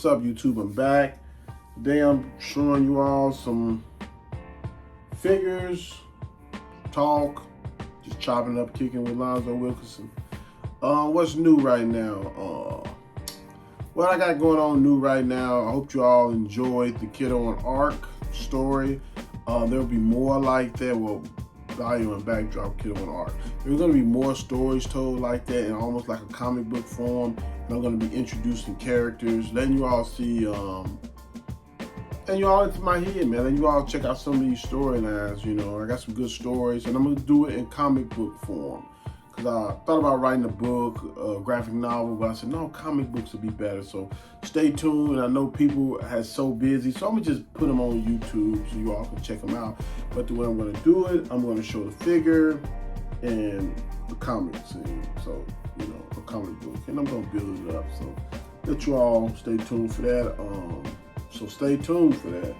What's up, YouTube? I'm back. Today I'm showing you all some figures, talk, just chopping up, kicking with Lonzo Wilkinson. What's new right now? What I got going on new right now, I hope you all enjoyed the Kiddo on Arc story. There'll be more like that. Well, volume and backdrop Kiddo on Arc. There's going to be more stories told like that in almost like a comic book form. And I'm going to be introducing characters, letting you all see, and you all into my head, man. Letting you all check out some of these storylines. You know, I got some good stories, and I'm going to do it in comic book form. Because I thought about writing a book, a graphic novel, but I said, no, comic books would be better. So stay tuned. I know people are so busy, so I'm going to just put them on YouTube so you all can check them out. But the way I'm going to do it, I'm going to show the figure and the comic scene. So, you know, a comic book. And I'm going to build it up. So let you all stay tuned for that. So stay tuned for that.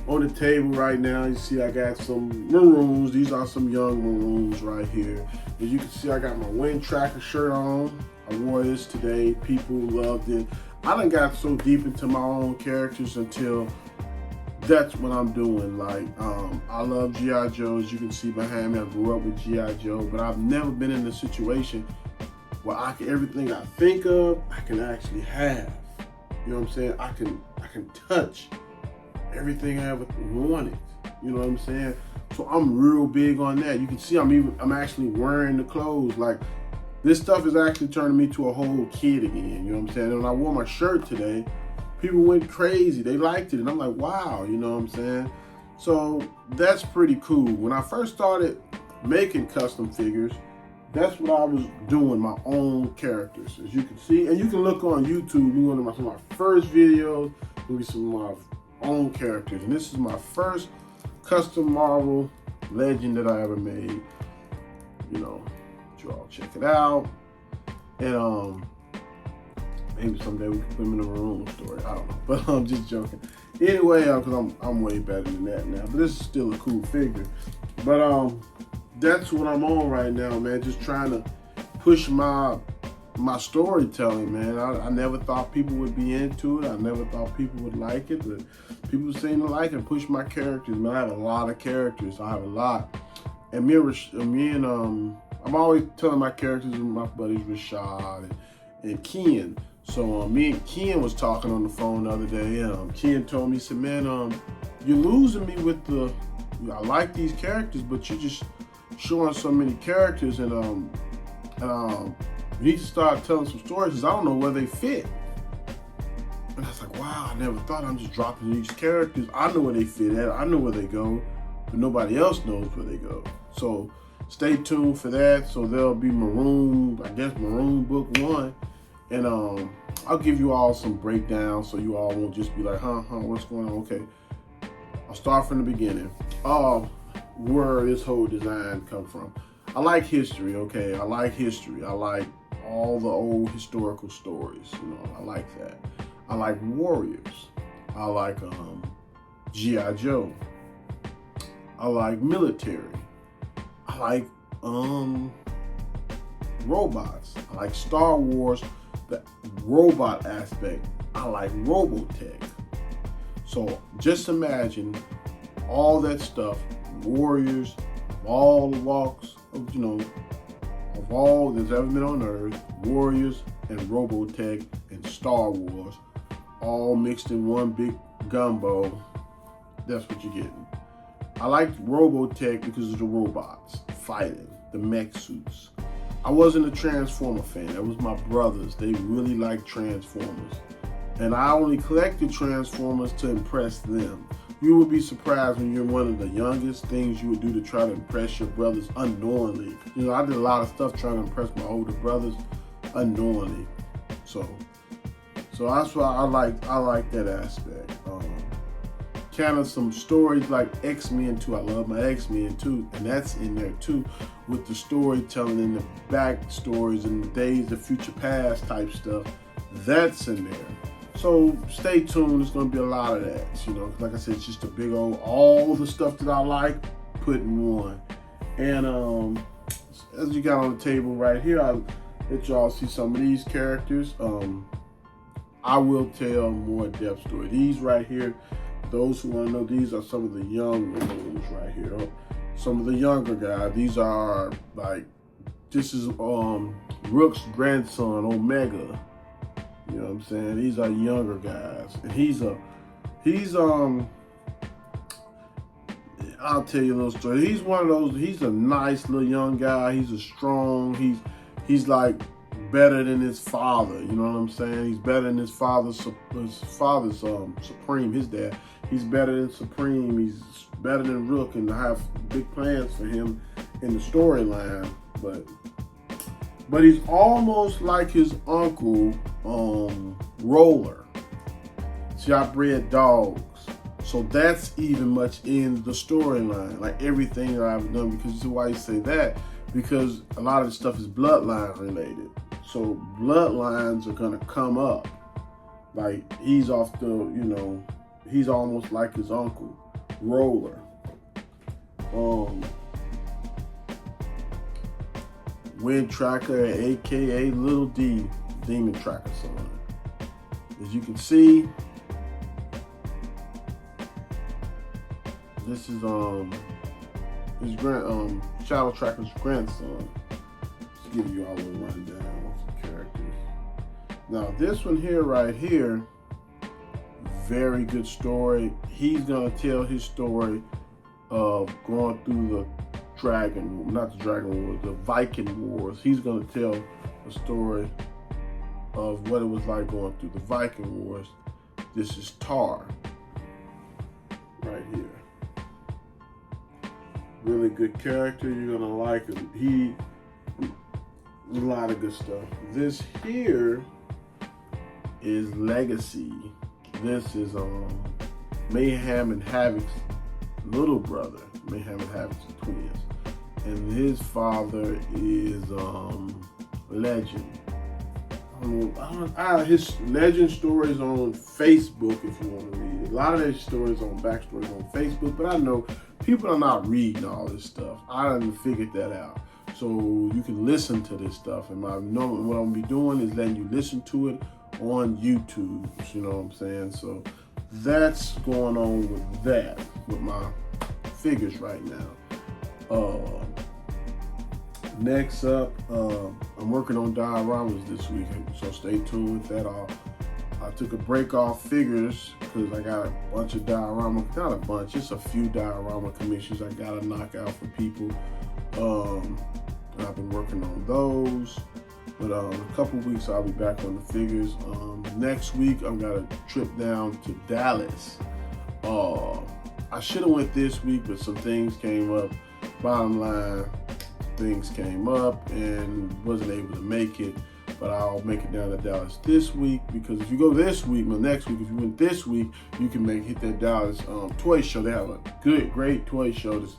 On the table right now, you see I got some maroons. These are some young maroons right here. As you can see, I got my Wind Tracker shirt on. I wore this today. People loved it. I done got so deep into my own characters until that's what I'm doing. Like, I love G.I. Joe. As you can see behind me, I grew up with G.I. Joe, but I've never been in a situation where everything I think of, I can actually have. You know what I'm saying? I can touch everything I ever wanted. You know what I'm saying? So I'm real big on that. You can see I'm actually wearing the clothes. Like, this stuff is actually turning me to a whole kid again. You know what I'm saying? And when I wore my shirt today, people went crazy. They liked it. And I'm like, wow, you know what I'm saying? So that's pretty cool. When I first started making custom figures, that's what I was doing, my own characters. As you can see, and you can look on YouTube, you want some of my first videos, will be some of my own characters. And this is my first custom Marvel Legend that I ever made. You know, you all check it out. And maybe someday we can put them in a maroon story. I don't know, but I'm just joking. Anyway, because I'm way better than that now. But this is still a cool figure. But that's what I'm on right now, man. Just trying to push my storytelling, man. I never thought people would be into it. I never thought people would like it, but people seem to like it. Push my characters, man. I have a lot of characters. I have a lot. And I'm always telling my characters with my buddies Rashad and Ken. So me and Ken was talking on the phone the other day. Ken told me, he said, man, you're losing me with I like these characters, but you're just showing so many characters, and you need to start telling some stories because I don't know where they fit. And I was like, wow, I never thought. I'm just dropping these characters. I know where they fit at. I know where they go, but nobody else knows where they go. So stay tuned for that. So there'll be Maroon Book 1. And I'll give you all some breakdowns so you all won't just be like, what's going on? Okay, I'll start from the beginning. Where this whole design come from. I like history, okay? I like history. I like all the old historical stories, you know, I like that. I like warriors. I like G.I. Joe. I like military. I like robots. I like Star Wars, the robot aspect. I like Robotech. So just imagine all that stuff, warriors, of all the walks of, you know, of all that's ever been on Earth, warriors and Robotech and Star Wars, all mixed in one big gumbo. That's what you're getting. I like Robotech because of the robots fighting, the mech suits. I wasn't a Transformer fan. That was my brothers. They really liked Transformers. And I only collected Transformers to impress them. You would be surprised when you're one of the youngest things you would do to try to impress your brothers unknowingly. You know, I did a lot of stuff trying to impress my older brothers unknowingly. So that's why I like that aspect. Kind of some stories like X-Men 2. I love my X-Men 2, and that's in there too, with the storytelling and the backstories and the Days of Future Past type stuff. That's in there. So stay tuned. There's going to be a lot of that. You know, like I said, it's just a big old, all the stuff that I like, put in one. And as you got on the table right here, I let y'all see some of these characters. I will tell more depth story. These right here, those who want to know, these are some of the younger ones right here. Some of the younger guys. These are like, this is Rook's grandson, Omega. You know what I'm saying? These are younger guys, and he's I'll tell you a little story. He's one of those. He's a nice little young guy. He's a strong. He's like better than his father. You know what I'm saying? He's better than his father's Supreme. His dad. He's better than Supreme. He's better than Rook, and I have big plans for him in the storyline. But he's almost like his uncle, Roller. See, I bred dogs. So that's even much in the storyline, like everything that I've done. Because this is why you say that, because a lot of the stuff is bloodline related. So bloodlines are gonna come up. Like he's off the, he's almost like his uncle, Roller. Wind Tracker, aka Little D, Demon Tracker son. As you can see, this is his Shadow Tracker's grandson. Just give you all a little rundown of the characters. Now this one here, right here, very good story. He's gonna tell his story of going through the the Viking Wars. He's gonna tell a story of what it was like going through the Viking Wars. This is Tar, right here. Really good character. You're gonna like him. A lot of good stuff. This here is Legacy. This is Mayhem and Havoc's little brother. Mayhem and Havoc's twins, and his father is Legend. His Legend stories on Facebook if you want to read it. A lot of their stories on backstories on Facebook, but I know people are not reading all this stuff. I done figured that out. So you can listen to this stuff, and what I'm gonna be doing is letting you listen to it on YouTube. You know what I'm saying? So that's going on with that, with my figures right now. Next up, I'm working on dioramas this week, so stay tuned with that. I took a break off figures because I got a bunch of diorama, not a bunch, just a few diorama commissions I gotta knock out for people. I've been working on those, but in a couple weeks I'll be back on the figures. Next week I'm gonna trip down to Dallas. I should have went this week, but some things came up. Bottom line, things came up and wasn't able to make it. But I'll make it down to Dallas this week, because if you go this week, next week, if you went this week, you can hit that Dallas toy show. They have a great toy show that's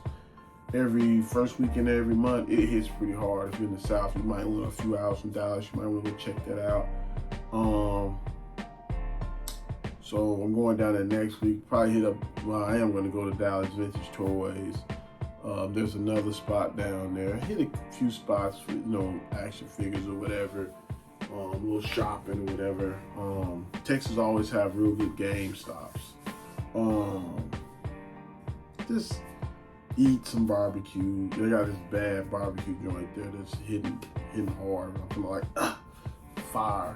every first weekend of every month. It hits pretty hard. If you're in the South, you might want a few hours from Dallas. You might want to go check that out. So I'm going down there next week. Probably hit up. Well, I am going to go to Dallas Vintage Toys. There's another spot down there. Hit a few spots for action figures or whatever. A little shopping or whatever. Texas always have real good game stops. Just eat some barbecue. They got this bad barbecue joint there that's hitting hard. I'm like fire.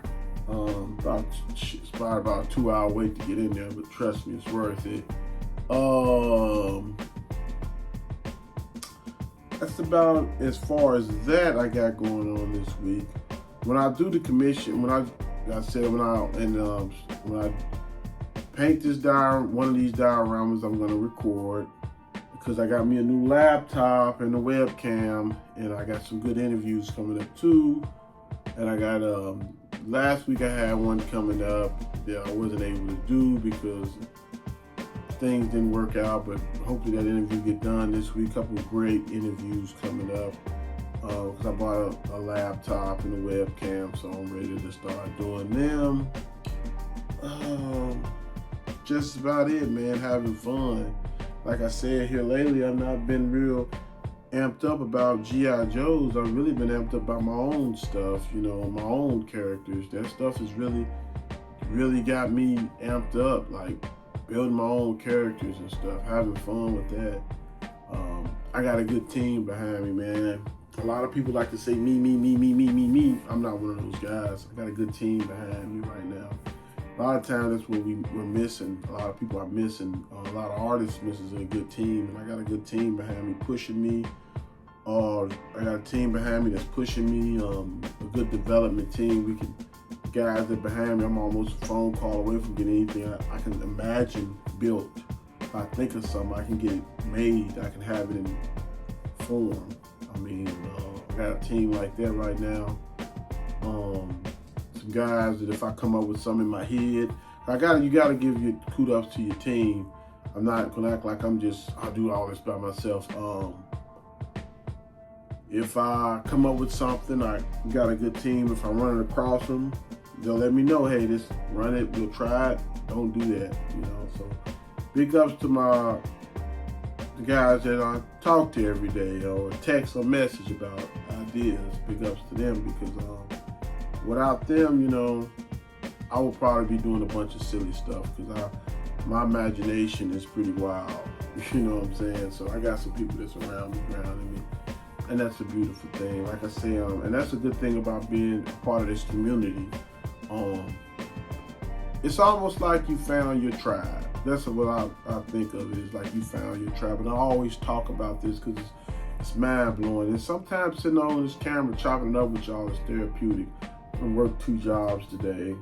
It's probably about a 2-hour wait to get in there, but trust me, it's worth it. That's about as far as that I got going on this week. When I do the commission, when I paint this one of these dioramas, I'm gonna record, because I got me a new laptop and a webcam, and I got some good interviews coming up too. And I got last week I had one coming up that I wasn't able to do because things didn't work out, but hopefully that interview get done this week. A couple of great interviews coming up, because I bought a laptop and a webcam, so I'm ready to start doing them. Just about it, man. Having fun. Like I said here lately, I've not been real amped up about G.I. Joes. I've really been amped up about my own stuff, my own characters. That stuff is really really got me amped up, like building my own characters and stuff, having fun with that. I got a good team behind me, man. A lot of people like to say me. I'm not one of those guys. I got a good team behind me right now. A lot of times that's what we're missing. A lot of people are missing. A lot of artists missing a good team, and I got a good team behind me pushing me. I got a team behind me that's pushing me. A good development team. Guys that behind me. I'm almost a phone call away from getting anything I can imagine built. If I think of something, I can get it made. I can have it in form. I mean, I got a team like that right now. Some guys that if I come up with something in my head, you gotta give your kudos to your team. I'm not gonna act like I do all this by myself. If I come up with something, I got a good team. If I'm running across them, they'll let me know, hey, run it, we'll try it. Don't do that, So big ups to the guys that I talk to every day or text or message about ideas. Big ups to them because without them, I would probably be doing a bunch of silly stuff because my imagination is pretty wild. You know what I'm saying? So I got some people that's around me, grounding me. And that's a beautiful thing. Like I say, and that's a good thing about being a part of this community. It's almost like you found your tribe. That's what I think of it, is like you found your tribe. And I always talk about this because it's mind-blowing. And sometimes sitting on this camera chopping it up with y'all is therapeutic. I worked 2 jobs today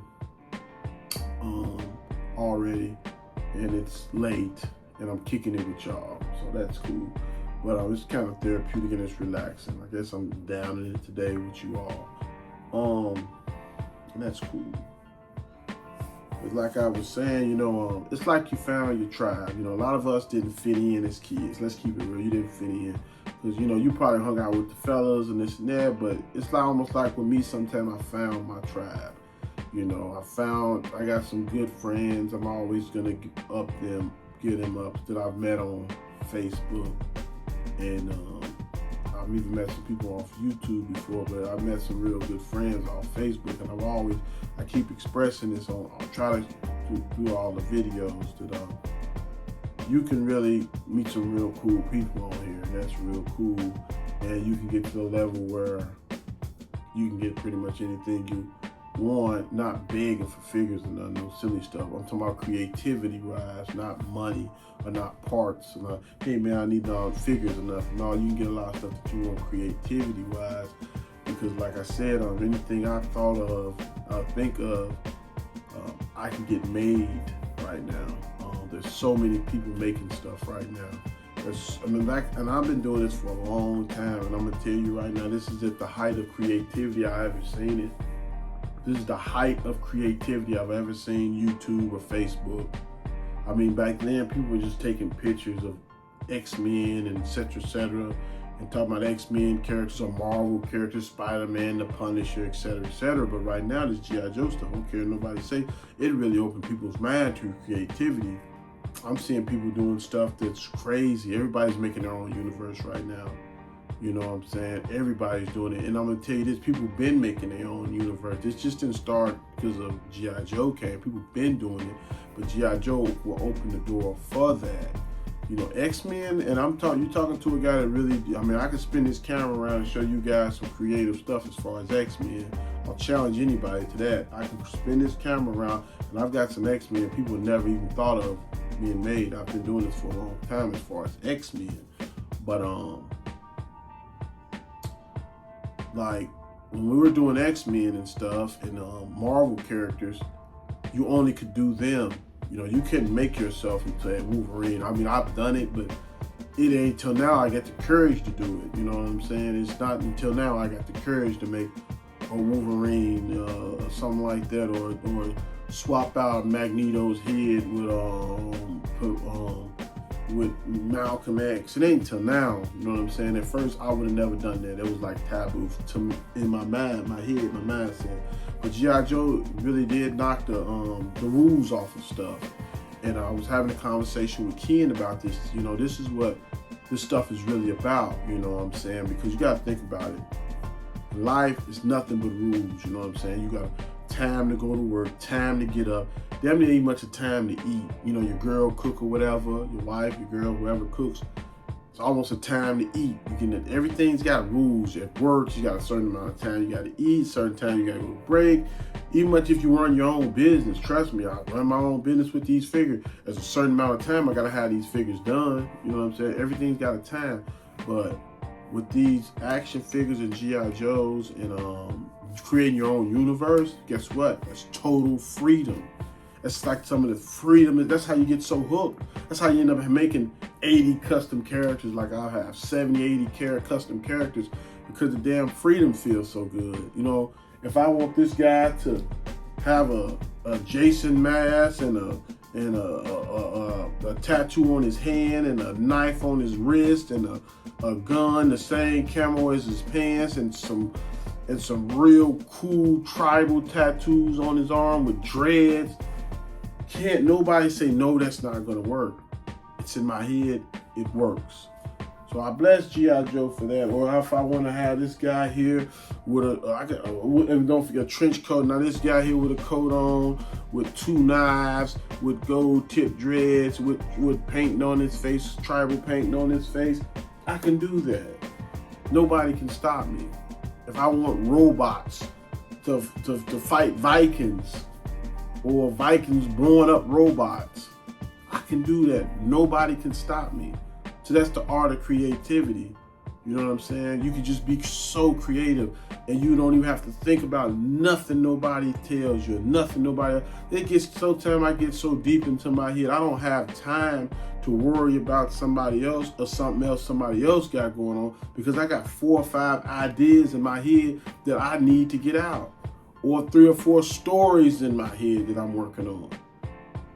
already, and it's late, and I'm kicking it with y'all. So that's cool. But it's kind of therapeutic and it's relaxing. I guess I'm down in it today with you all. And that's cool. But like I was saying, it's like you found your tribe. A lot of us didn't fit in as kids. Let's keep it real. You didn't fit in. Because, you probably hung out with the fellas and this and that. But it's almost like with me, sometimes I found my tribe. I got some good friends. I'm always going to get them up that I've met on Facebook. And I've even met some people off YouTube before, but I've met some real good friends on Facebook, and I keep expressing this I'll try to do all the videos that you can really meet some real cool people on here, and that's real cool. And you can get to the level where you can get pretty much anything you want, not begging for figures and none of those silly stuff. I'm talking about creativity wise, not money or not parts. Hey man, I need figures enough. No, you can get a lot of stuff that you want creativity wise, because like I said, anything I think of, I can get made right now. There's so many people making stuff right now. And I've been doing this for a long time, and I'm gonna tell you right now, this is at the height of creativity I've ever seen it. This is the height of creativity I've ever seen YouTube or Facebook. Back then, people were just taking pictures of X-Men and et cetera, and talking about X-Men characters or Marvel characters, Spider-Man, the Punisher, et cetera. But right now, this G.I. Joe stuff, I don't care what nobody say, it really opened people's mind to creativity. I'm seeing people doing stuff that's crazy. Everybody's making their own universe right now. You know what I'm saying? Everybody's doing it. And I'm going to tell you this, people been making their own universe. This just didn't start because of G.I. Joe came. People been doing it. But G.I. Joe will open the door for that. X-Men, and you're talking to a guy that really, I could spin this camera around and show you guys some creative stuff as far as X-Men. I'll challenge anybody to that. I can spin this camera around, and I've got some X-Men people never even thought of being made. I've been doing this for a long time as far as X-Men. But, like when we were doing X-Men and stuff and Marvel characters, you only could do them. You couldn't make yourself into a Wolverine. I've done it, but it ain't till now I get the courage to do it. You know what I'm saying? It's not until now I got the courage to make a Wolverine or something like that, or swap out Magneto's head with Malcolm X. It ain't until now, you know what I'm saying? At first, I would have never done that. It was like taboo to me, in my mind, my mindset. But G.I. Joe really did knock the rules off of stuff. And I was having a conversation with Ken about this. This is what this stuff is really about, you know what I'm saying? Because you got to think about it. Life is nothing but rules, you know what I'm saying? You got to time to go to work, time to get up. Damn near ain't much of time to eat. You know, your girl cook or whatever, your wife, your girl, whoever cooks. It's almost a time to eat. Everything's got rules. At work, you got a certain amount of time you got to eat, certain time you got to go to break. Even much if you run your own business, trust me, I run my own business with these figures. There's a certain amount of time I got to have these figures done. You know what I'm saying? Everything's got a time. But with these action figures and G.I. Joes and creating your own universe, guess what? That's total freedom. That's like some of the freedom. That's how you get so hooked. That's how you end up making 80 custom characters like I have, 70, 80 custom characters, because the damn freedom feels so good. You know, if I want this guy to have a Jason mask and a tattoo on his hand and a knife on his wrist and a gun, the same camo as his pants, and some real cool tribal tattoos on his arm with dreads. Can't nobody say no, that's not gonna work. It's in my head, it works. So I bless G.I. Joe for that. Or if I want to have this guy here with and don't forget a trench coat. Now this guy here with a coat on, with 2 knives, with gold tip dreads, with painting on his face, tribal painting on his face. I can do that. Nobody can stop me. If I want robots to fight Vikings, or Vikings blowing up robots, I can do that. Nobody can stop me. So that's the art of creativity. You know what I'm saying? You can just be so creative and you don't even have to think about nothing nobody tells you, nothing nobody. It gets I get so deep into my head, I don't have time to worry about somebody else or something else somebody else got going on, because I got 4 or 5 ideas in my head that I need to get out, or 3 or 4 stories in my head that I'm working on.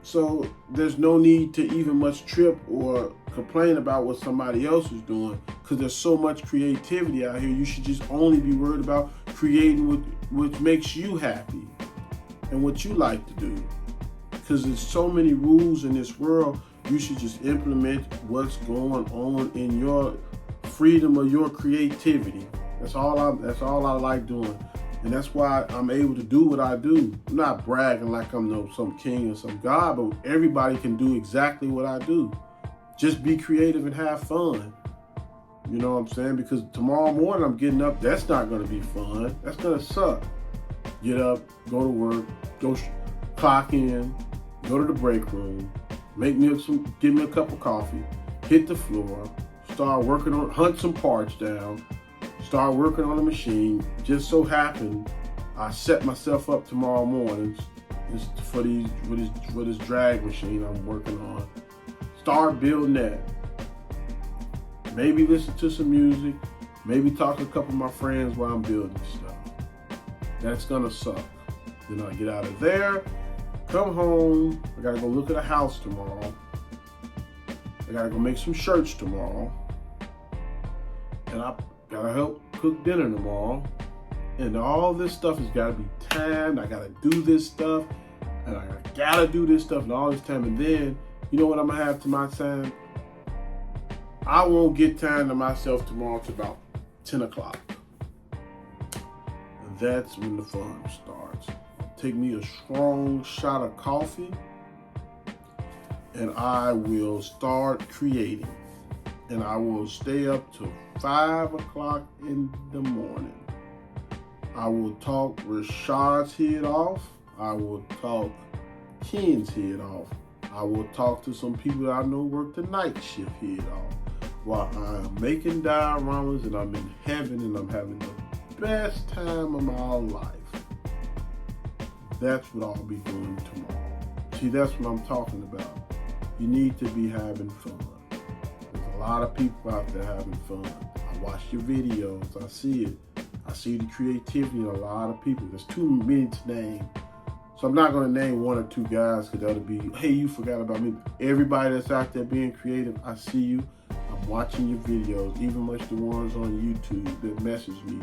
So there's no need to even much trip or complain about what somebody else is doing, because there's so much creativity out here. You should just only be worried about creating what makes you happy and what you like to do, because there's so many rules in this world. You should just implement what's going on in your freedom of your creativity. That's all I like doing. And that's why I'm able to do what I do. I'm not bragging like I'm some king or some god, but everybody can do exactly what I do. Just be creative and have fun. You know what I'm saying? Because tomorrow morning I'm getting up, that's not going to be fun. That's going to suck. Get up, go to work, clock in, go to the break room, give me a cup of coffee, hit the floor, start working on, hunt some parts down, start working on the machine. Just so happened I set myself up tomorrow morning for this drag machine I'm working on. Start building that. Maybe listen to some music. Maybe talk to a couple of my friends while I'm building stuff. That's gonna suck. Then I get out of there, come home. I gotta go look at a house tomorrow. I gotta go make some shirts tomorrow. And I gotta help cook dinner tomorrow. And all this stuff has gotta be timed. I gotta do this stuff. And I gotta do this stuff and all this time. And then, you know what I'm gonna have to my time? I won't get time to myself tomorrow till about 10 o'clock. And that's when the fun starts. Take me a strong shot of coffee and I will start creating. And I will stay up till 5 o'clock in the morning. I will talk Rashad's head off. I will talk Ken's head off. I will talk to some people that I know work the night shift head off while I'm making dioramas and I'm in heaven and I'm having the best time of my life. That's what I'll be doing tomorrow. See, that's what I'm talking about. You need to be having fun. There's a lot of people out there having fun. I watch your videos, I see it. I see the creativity in a lot of people. There's too many to name. So I'm not going to name 1 or 2 guys, because that'll be, hey, you forgot about me. Everybody that's out there being creative, I see you. I'm watching your videos, even much the ones on YouTube that message me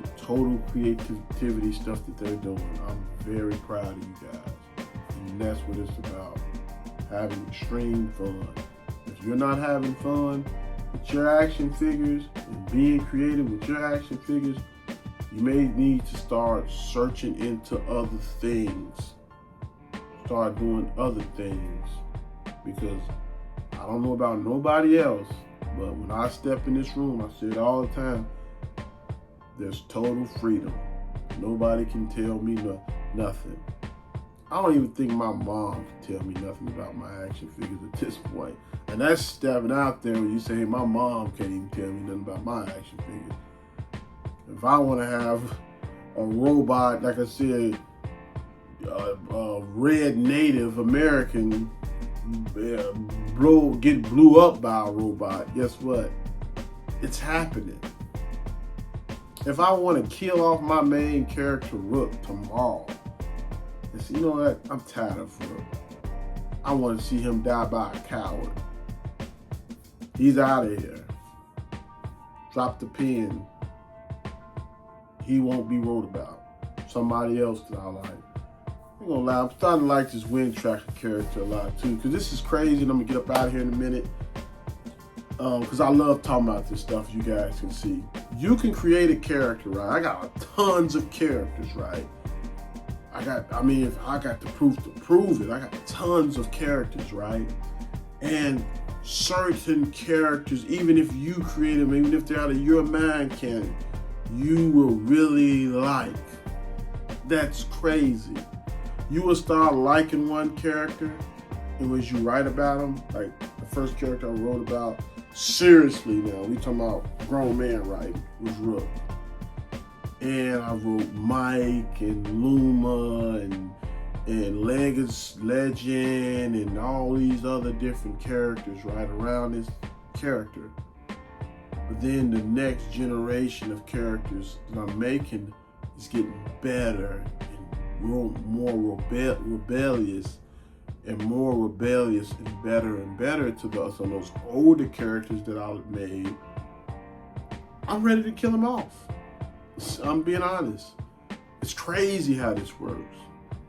with total creativity stuff that they're doing. I'm very proud of you guys. And that's what it's about, having extreme fun. If you're not having fun with your action figures and being creative with your action figures, You may need to start searching into other things. Start doing other things. Because I don't know about nobody else, but when I step in this room, I say it all the time, there's total freedom. Nobody can tell me nothing. I don't even think my mom can tell me nothing about my action figures at this point. And that's stepping out there when you say, hey, my mom can't even tell me nothing about my action figures. If I want to have a robot, like I said, a red Native American get blew up by a robot, guess what? It's happening. If I want to kill off my main character, Rook, tomorrow, you know what? I'm tired of Rook. I want to see him die by a coward. He's out of here. Drop the pen. He won't be wrote about. Somebody else that I like. I'm gonna lie, I'm starting to like this Wind Tracker character a lot too, because this is crazy, and I'm gonna get up out of here in a minute. Because I love talking about this stuff, you guys can see. You can create a character, right? I got tons of characters, right? If I got the proof to prove it, I got tons of characters, right? And certain characters, even if you create them, even if they're out of your mind canon, you will really like. That's crazy. You will start liking one character, and as you write about them, like the first character I wrote about, seriously now, we talking about grown man writing, was Rook. And I wrote Mike and Luma and Legend and all these other different characters right around this character. But then the next generation of characters that I'm making is getting better and more rebellious and better to those older characters that I made. I'm ready to kill them off. I'm being honest. It's crazy how this works.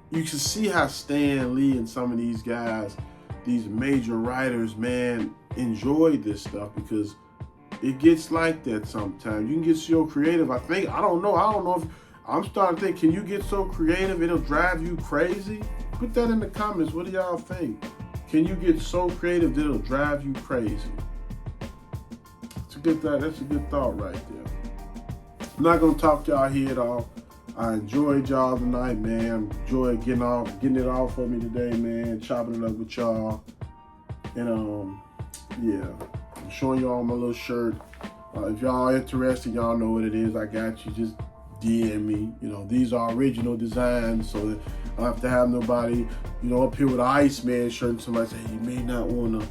You can see how Stan Lee and some of these guys, these major writers, man, enjoy this stuff because it gets like that sometimes. You can get so creative. I don't know if I'm starting to think, can you get so creative it'll drive you crazy? Put that in the comments. What do y'all think? Can you get so creative that it'll drive you crazy? That's a good thought right there. I'm not gonna talk y'all head off. I enjoyed y'all tonight, man. Enjoyed getting it off for me today, man. Chopping it up with y'all. And yeah, I'm showing y'all my little shirt. If y'all are interested, y'all know what it is. I got you. Just DM me. You know, these are original designs, so I don't have to have nobody, up here with an Iceman shirt and somebody say, you may not wanna,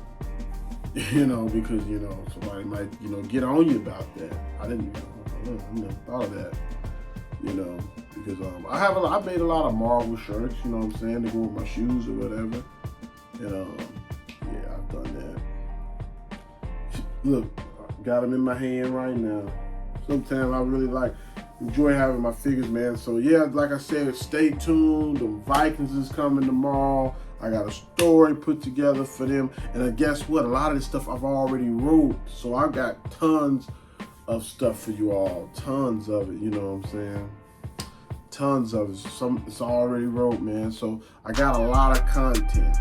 because, somebody might, get on you about that. I never thought of that, because I've made a lot of Marvel shirts, to go with my shoes or whatever. And yeah, I've done that. Look, got them in my hand right now. Sometimes I really enjoy having my figures, man. So yeah, like I said, stay tuned. The Vikings is coming tomorrow. I got a story put together for them. And guess what? A lot of this stuff I've already wrote. So I got tons of stuff for you all. Tons of it, you know what I'm saying? Tons of it. It's already wrote, man. So I got a lot of content.